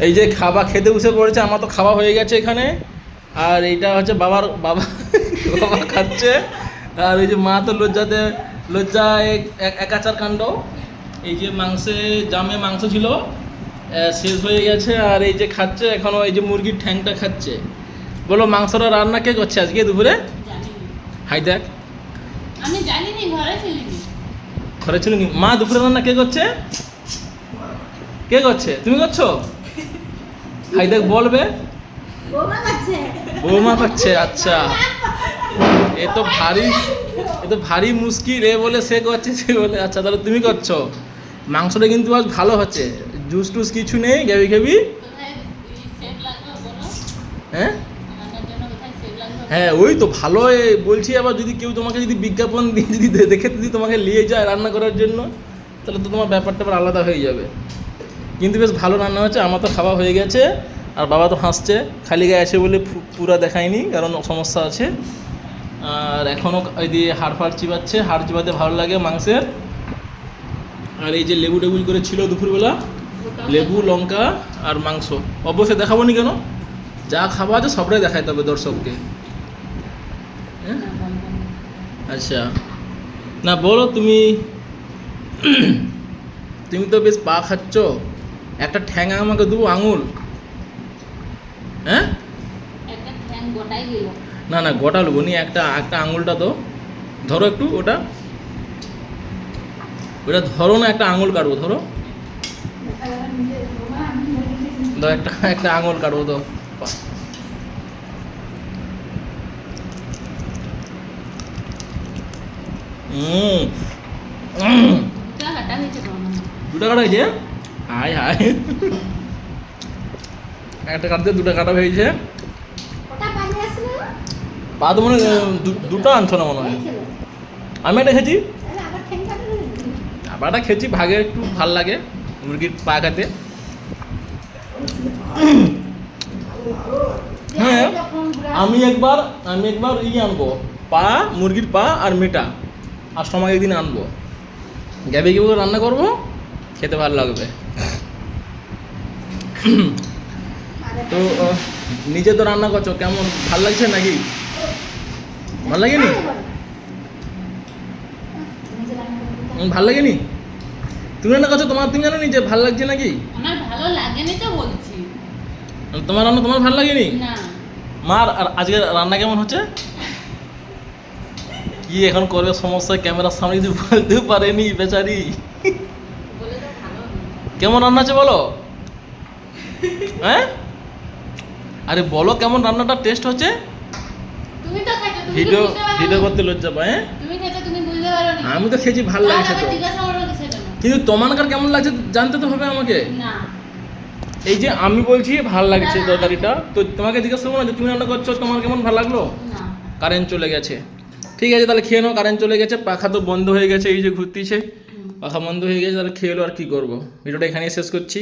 এই যে খাবার খেতে বসে পড়েছে, আমার তো খাওয়া হয়ে গেছে এখানে। আর এইটা হচ্ছে বাবা বাবা খাচ্ছে। আর এই যে মা তো লজ্জায় একাচার কাণ্ড। এই যে জামে মাংস ছিল, শেষ হয়ে গেছে। আর এই যে খাচ্ছে এখনো, এই যে মুরগির ঠ্যাংটা খাচ্ছে। বলো মাংসটা রান্না কে করছে আজকে দুপুরে? হাই দেখ, আমি জানিনি, ঘরে ছিল নি মা? দুপুরে রান্না কে করছে? কে করছে? তুমি করছো? হাই দেখ বলবে। বৌমা করছে। আচ্ছা, এ তো ভারী মুশকিল। এ বলে সে করছে, সে বলে আচ্ছা তাহলে তুমি করছো। মাংসটা কিন্তু আজ ভালো হচ্ছে, জুস টুস কিছু নেই, ঘেবি। হ্যাঁ হ্যাঁ, ওই তো ভালো বলছি। আবার যদি কেউ তোমাকে যদি বিজ্ঞাপন দিয়ে যদি দেখে যদি তোমাকে নিয়ে যায় রান্না করার জন্য, তাহলে তো তোমার ব্যাপারটা আবার আলাদা হয়ে যাবে। কিন্তু বেশ ভালো রান্না হচ্ছে, আমার তো খাওয়া হয়ে গেছে। আর বাবা তো হাসছে, খালি গায়ে আছে বলে পুরা দেখায়নি, কারণ সমস্যা আছে। আর এখনও ওই দিয়ে হাড় চিবাচ্ছে, হাড় চিবাতে ভালো লাগে মাংসের। আর এই যে লেবু টেবুল করে ছিল দুপুরবেলা, লেবু লঙ্কা আর মাংস। অবশ্যই দেখাবো নি কেন, যা খাওয়া আছে সবটাই দেখাইতে হবে দর্শককে। হ্যাঁ আচ্ছা, না বলো তুমি তুমি তো বেশ পা খাচ্ছ, একটা ঠ্যাং আমাকে দেবো, আঙুল। হ্যাঁ না না, গোটা নেবো নি, একটা আঙুলটা তো ধরো একটু, ওটা ধরো না, একটা আঙুল কাটবো, ধরো একটা আঙুল কাটবো তো। দুটা কাটা হয়েছে, হাই হাই, একটা কাটতে দুটা কাটা হয়েছে। পা তো মনে হয় দুটো আনছো না মনে হয়। আমি একটা খেয়েছি, আবারটা খেয়েছি, ভাগে একটু ভাল লাগে মুরগির পা খেতে। হ্যাঁ, আমি একবার আনবো, মুরগির পা আর মেটা, আর সময় একদিন আনবো, গ্যাবে রান্না করবো, খেতে ভালো লাগবে। তো নিজে তো রান্না করছো, কেমন ভাল লাগছে নাকি? ভাল লাগেনি? ভাল লাগেনি? তুমি রান্না করছো, তুমি জানো নি যে ভাল লাগছে নাকি? আমার ভালো লাগেনি তো বলছি। তোমার রান্না তোমার ভাল লাগেনি? না। মার আর আজকে রান্না কেমন হচ্ছে? কি এখন করবে, সমস্যা, ক্যামেরার সামনে যদি বলতেও পারেনি বেচারি। কেমন রান্না আছে বলো? হ্যাঁ আরে বলো কেমন রান্নাটা টেস্ট হচ্ছে। তুমি তো খাইছো, তুমি ভিডিও করতে লজ্জা পায়। হ্যাঁ তুমি খাইছো, তুমি বুঝতে পারোনি। আমি তো খেয়েছি, ভাল লাগছে তো। জিজ্ঞাসা করো কিসের জন্য? কিন্তু তোমার কেমন লাগছে জানতে তো হবে আমাকে। না, এই যে আমি বলছি ভাল লাগছে তরকারিটা, তো তোমাকে জিজ্ঞাসা করবো না যে তুমি রান্না করছো তোমার কেমন ভাল লাগলো? না। কারেন্ট চলে গেছে, ঠিক আছে তাহলে খেয়ে নাও। কারেন্ট চলে গেছে, পাখা তো বন্ধ হয়ে গেছে, এই যে ঘুরতিছে, পাখা বন্ধ হয়ে গেছে, তাহলে খেয়ে এলো, আর কি করবো। ভিডিওটা এখানেই শেষ করছি।